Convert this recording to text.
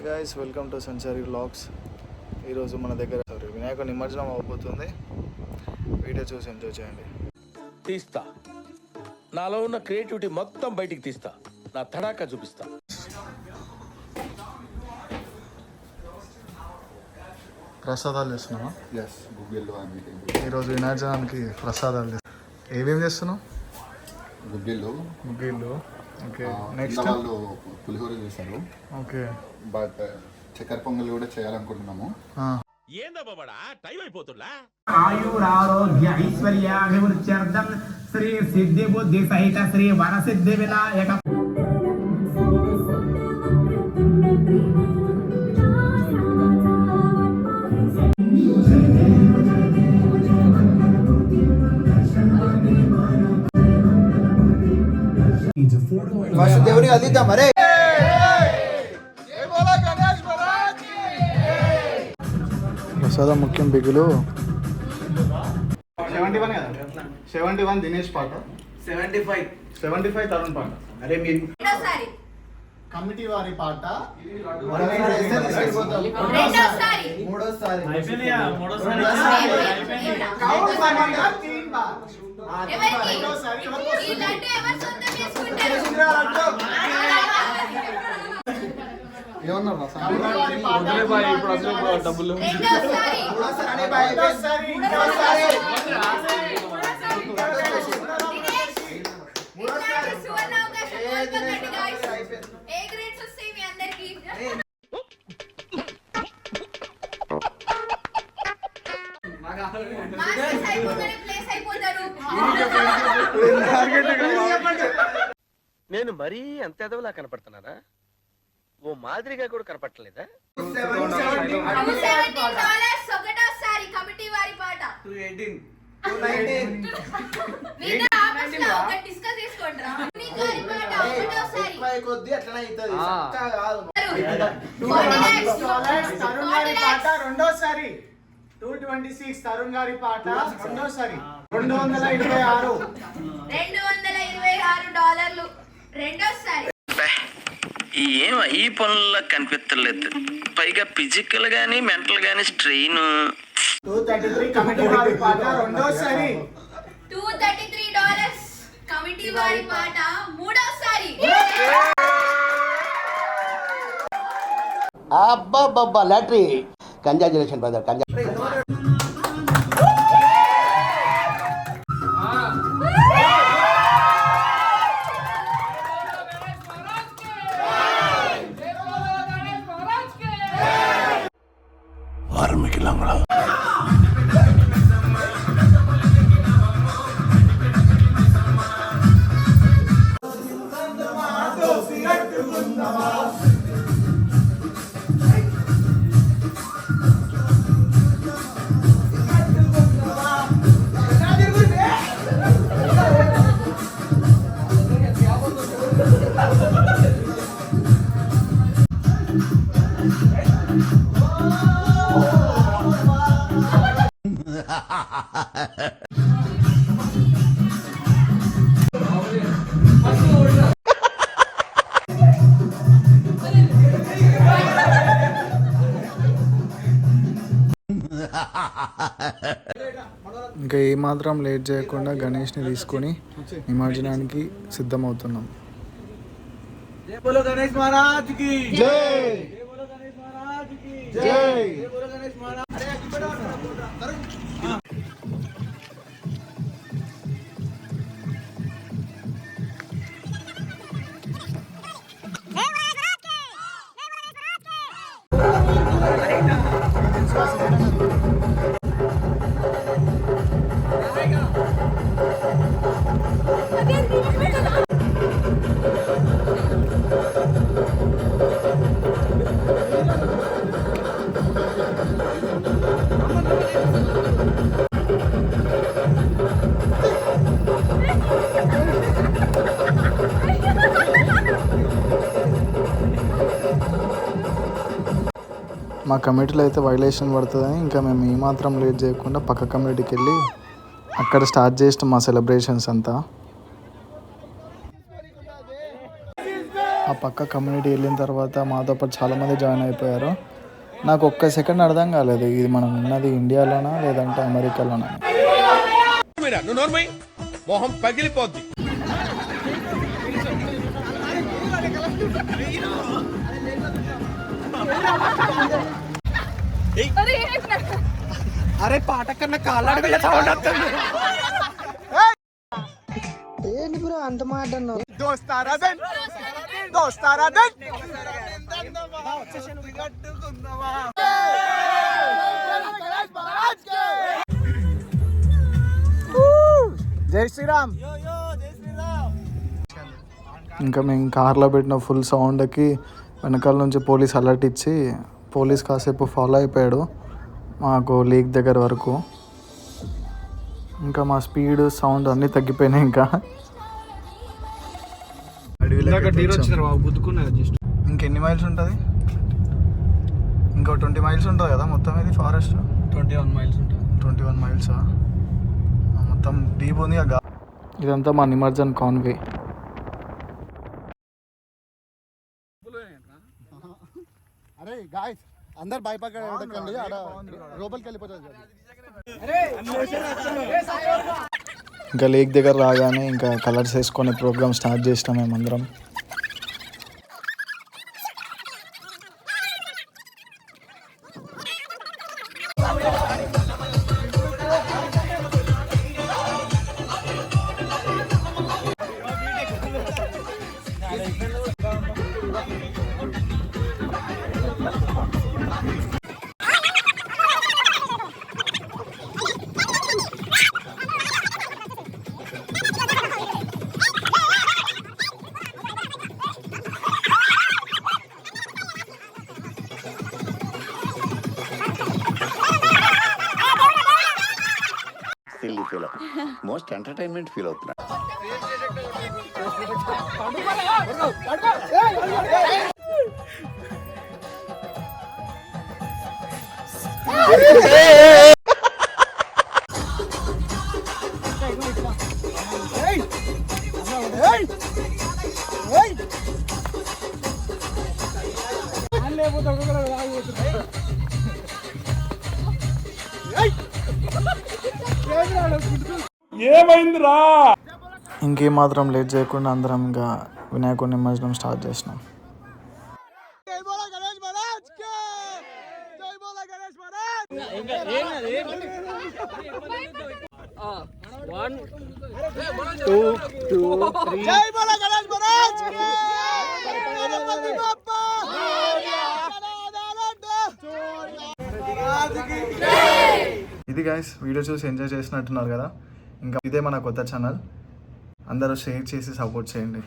Guys welcome to sensory vlogs. ఈరోజు మన దగ్గర వినాయక నిమజ్జనం అవబోతుంది. వీడియో చూసి ఎంజాయ్ చేయండి. తీస్తా నాలో ఉన్న క్రియేటివిటీ మొత్తం బయటికి తీస్తా, నా తడాకా చూపిస్తా. ప్రసాదాలు చేస్తున్నావా? ఈరోజు వినాయకానికి ప్రసాదాలు ఏమేమి చేస్తున్నావు? గుగ్గిళ్ళు. ఓకే, నెక్స్ట్ పులిహోర చేశారు. ఓకే, బట్ చక్కెర పొంగల్ కూడా చేయాలనుకుంటున్నాము. ఆయురారోగ్య ఐశ్వర్యాభివృద్ధ్యర్థం శ్రీ సిద్ధి బుద్ధి సహిత శ్రీ వరసిద్ధి వినాయక దేవునికి అందిద్దాం. మరే ప్రసాదం ముఖ్యం. బిగులు 71 దినేష్ పాట, 75 తరుణ్ పాట. అరే మీరు కమిటీ వారి పాట డబ్బులు నేను మరీ అంత ఎదవలా కనపడుతున్నారా? ఓ మాదిరిగా కూడా కనపడలేదా? రెండోసారి 226 తరుణ్ గారి పాట రెండోసారి $226 రెండోసారి. ఈ పనుల్లో కనిపించలేదు. పైగా ఫిజికల్ గానీ మెంటల్ గానీ స్ట్రెయిన్. 233 కమిటీ వారి పాట రెండోసారి. $233 కమిటీ వారి పాట మూడోసారి. అబ్బా లాటరీ. కంగ్రాచులేషన్ బ్రదర్, ఇంకా ఏమాత్రం లేట్ చేయకుండా గణేష్ని తీసుకొని నిమజ్జనానికి సిద్ధమవుతున్నాం. గణేష్ మహారాజ్ కి జై. గణేష్ మహారాజ్ కి జై. గణేష్ మహారాజ్. మా కమిటీలో అయితే వైలేషన్ పడుతుందని ఇంకా మేము ఏమాత్రం లేట్ చేయకుండా పక్క కమిటీకి వెళ్ళి అక్కడ స్టార్ట్ చేస్తాం మా సెలబ్రేషన్స్ అంతా. ఆ పక్క కమ్యూనిటీ వెళ్ళిన తర్వాత మాతో పాటు చాలామంది జాయిన్ అయిపోయారు. నాకు ఒక్క సెకండ్ అర్థం కాలేదు, ఇది మనం ఉన్నది ఇండియాలోనా లేదంటే అమెరికాలోనా. మొహం పగిలిపోద్ది. అరే పాట కన్నా కాళ్ళ సౌండ్ వస్తుంది. జై శ్రీరామ్. ఇంకా మేము కార్లో పెట్టిన ఫుల్ సౌండ్కి వెనకాల నుంచి పోలీస్ అలర్ట్ ఇచ్చి పోలీస్ కాసేపు ఫాలో అయిపోయాడు మాకు లేక్ దగ్గర వరకు. ఇంకా మా స్పీడ్ సౌండ్ అన్నీ తగ్గిపోయినాయి. ఇంకా ఇంకెన్ని మైల్స్ ఉంటుంది? ఇంకో 20 మైల్స్ ఉంటుంది కదా మొత్తం. ఇది ఫారెస్ట్ 21 మైల్స్ ఉంటుంది. 21 మైల్సా? మొత్తం డీప్ ఉంది. ఇదంతా మా నిమజ్జన్ కాన్వే. అరే గాయ్స్ అందరు భయపడకండి, ఆడ లోపలికి వెళ్ళిపోతుంది. ఇంకా లేక్ దగ్గర రాగానే ఇంకా కలర్స్ వేసుకొని ప్రోగ్రామ్ స్టార్ట్ చేసినాం మేమందరం. మోస్ట్ ఎంటర్టైన్మెంట్ ఫీల్ అవుతున్నా. ఇంకేం మాత్రం లేట్ చేయకుండా అందరం ఇంకా వినాయకుడి నిమజ్జనం స్టార్ట్ చేసినాం. ఇది గైస్, వీడియో చూసి ఎంజాయ్ చేసినట్టున్నారు కదా. ఇంకా ఇదే మన కొత్త ఛానల్, అందరూ షేర్ చేసి సపోర్ట్ చేయండి.